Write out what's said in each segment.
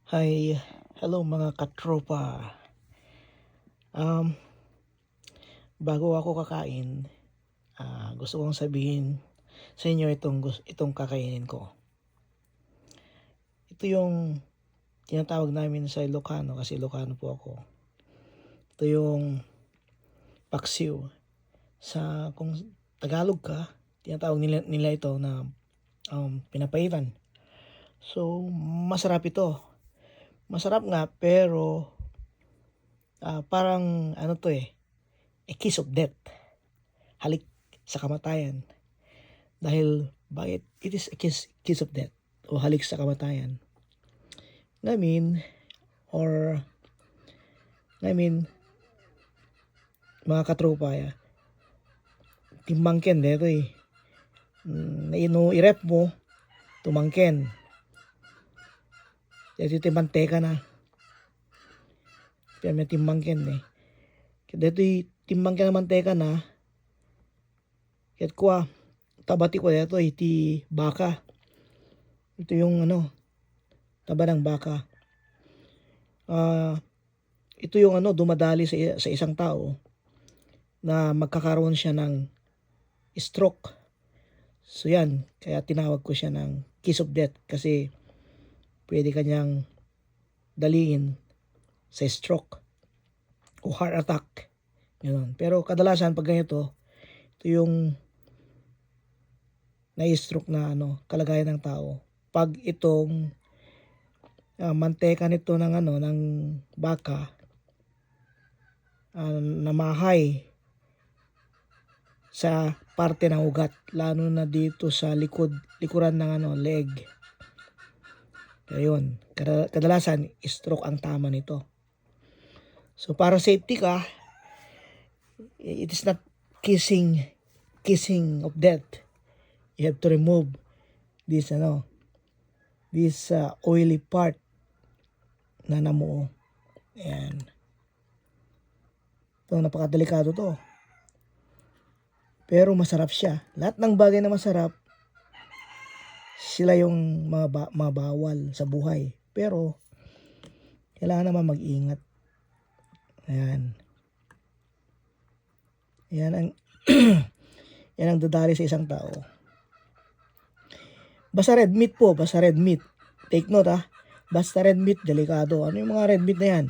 Hi, hello mga katropa. Um, Bago ako kakain, gusto kong sabihin sa inyo itong kakainin ko. Ito yung tinatawag namin sa Ilocano kasi Ilocano po ako. Ito yung paksiw. Kung Tagalog ka, tinatawag nila ito na pinapaitan. So, masarap ito. Masarap nga pero parang ano to a kiss of death. Halik sa kamatayan. Dahil bakit it is a kiss of death o halik sa kamatayan. Ngamin or ngamin mga katropa timbangken dito na irep mo tumangken. Dito timbanteka na. Kaya may timbangken Dito timbangken na manteka na. Kaya kuha tabati ko dito iti baka. Ito yung taba ng baka. Ito yung dumadali sa isang tao na magkakaroon siya ng stroke. So yan, kaya tinawag ko siya ng kiss of death kasi pwede kanyang daliin sa stroke o heart attack. Yun. Pero kadalasan pag ganito, ito yung na-stroke na kalagayan ng tao. Pag itong manteka nito ng baka namahay sa parte ng ugat, lalo na dito sa likuran ng leg. Ayun, kadalasan stroke ang tama nito. So para safety ka, it is not kissing of death. You have to remove this oily part na namuo. Ayan. Ito, napakadelikado to. Pero masarap siya. Lahat ng bagay na masarap, sila yung mga bawal sa buhay. Pero, kailangan naman mag-ingat. Ayan. Yan ang, yan ang dadali sa isang tao. Basta red meat po, basta red meat. Take note basta red meat, delikado. Ano yung mga red meat na yan?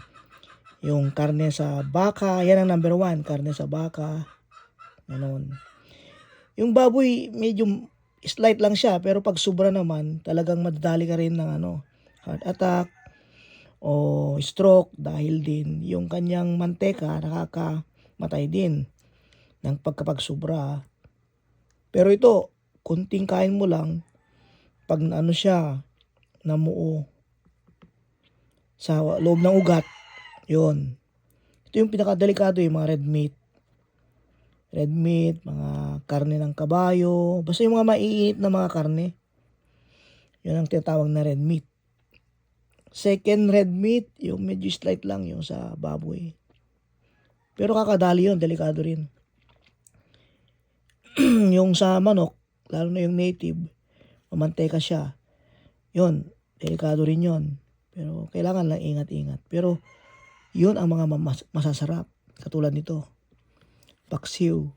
Yung karne sa baka, yan ang number 1, karne sa baka. Ganon. Yung baboy, medyo slight lang siya, pero pag sobra naman, talagang madadali ka rin ng heart attack o stroke dahil din yung kanyang manteka nakakamatay din ng pagkapagsobra. Pero ito, kunting kain mo lang, pag siya, namuo sa loob ng ugat, yun. Ito yung pinakadelikado yung mga red meat, mga karne ng kabayo, basta yung mga maiinit na mga karne. Yun ang tinatawag na red meat. Second red meat, yung medyo slight lang yung sa baboy. Pero kakadali yun, delikado rin. Yung sa manok, lalo na yung native, mamanteka siya. Yun, delikado rin yun. Pero kailangan lang ingat-ingat. Pero yun ang mga masasarap. Katulad nito, paksiw.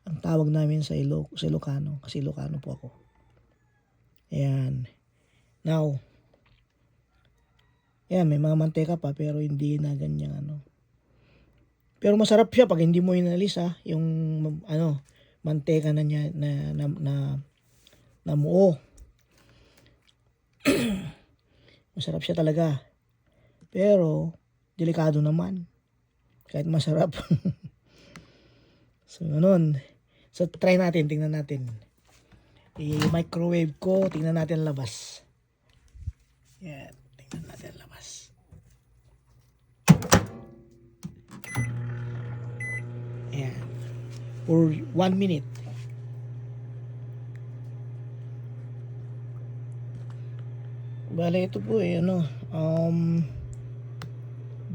Ang tawag namin sa Ilocano. Kasi Ilocano po ako. Ayan. Now, ayan, may mga manteka pa pero hindi na ganyan Pero masarap siya pag hindi mo inalis yung manteka na niya na muo. Masarap siya talaga. Pero delikado naman. Kahit masarap. So ganun. So try natin, tingnan natin. I-microwave ko, tingnan natin labas. Yan, tingnan natin labas. Ayan. For 1 minute. Bale, ito po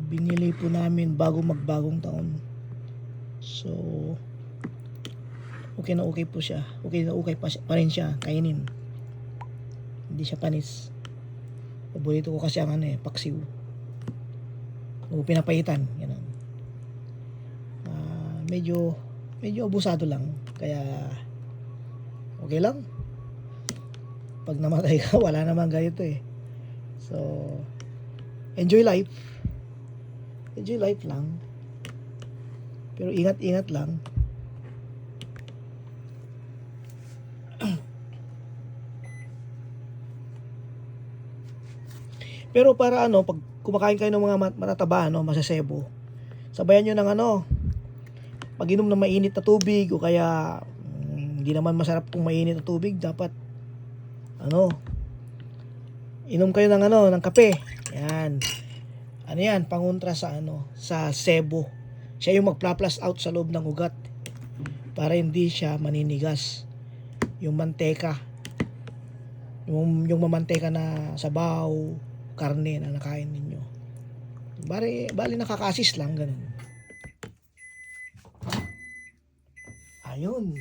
binili po namin bago magbagong taon. So, okay na okay po siya. Okay na okay pa rin siya kainin. Hindi siya panis. Paborito ko kasi ang paksiw. O pinapaitan, ganun. Medyo abusado lang. Kaya, okay lang. Pag namatay ka, wala naman ganito eh. So, enjoy life. Enjoy life lang. Pero ingat-ingat lang. Pero para pag kumakain kayo ng mga matataba, masasebo, sabayan nyo ng pag-inom ng mainit na tubig o kaya hindi naman masarap kung mainit na tubig, dapat inom kayo ng kape. Yan. Yan, pangontra sa sebo. Siya yung magpla-plus out sa loob ng ugat para hindi siya maninigas. Yung manteka, yung mamanteka na sabaw, karne na nakain ninyo. Bali nakaka-assist lang, ganun. Ayun.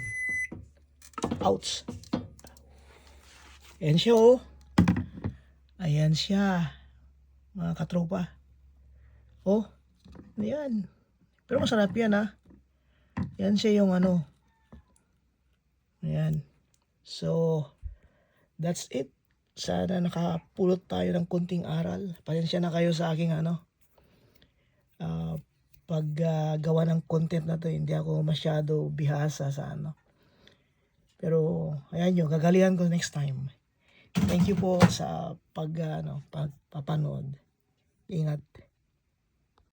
Ouch. Ayan siya oh. Ayan siya. Mga katropa. Oh. Ayan. Pero masarap yan ha. Yan siya yung Ayan. So, that's it. Sana nakapulot tayo ng kunting aral. Pasensya na kayo sa aking paggawa ng content na to. Hindi ako masyado bihasa sa Pero ayan nyo, gagalian ko next time. Thank you po sa pagpapanood. Ingat.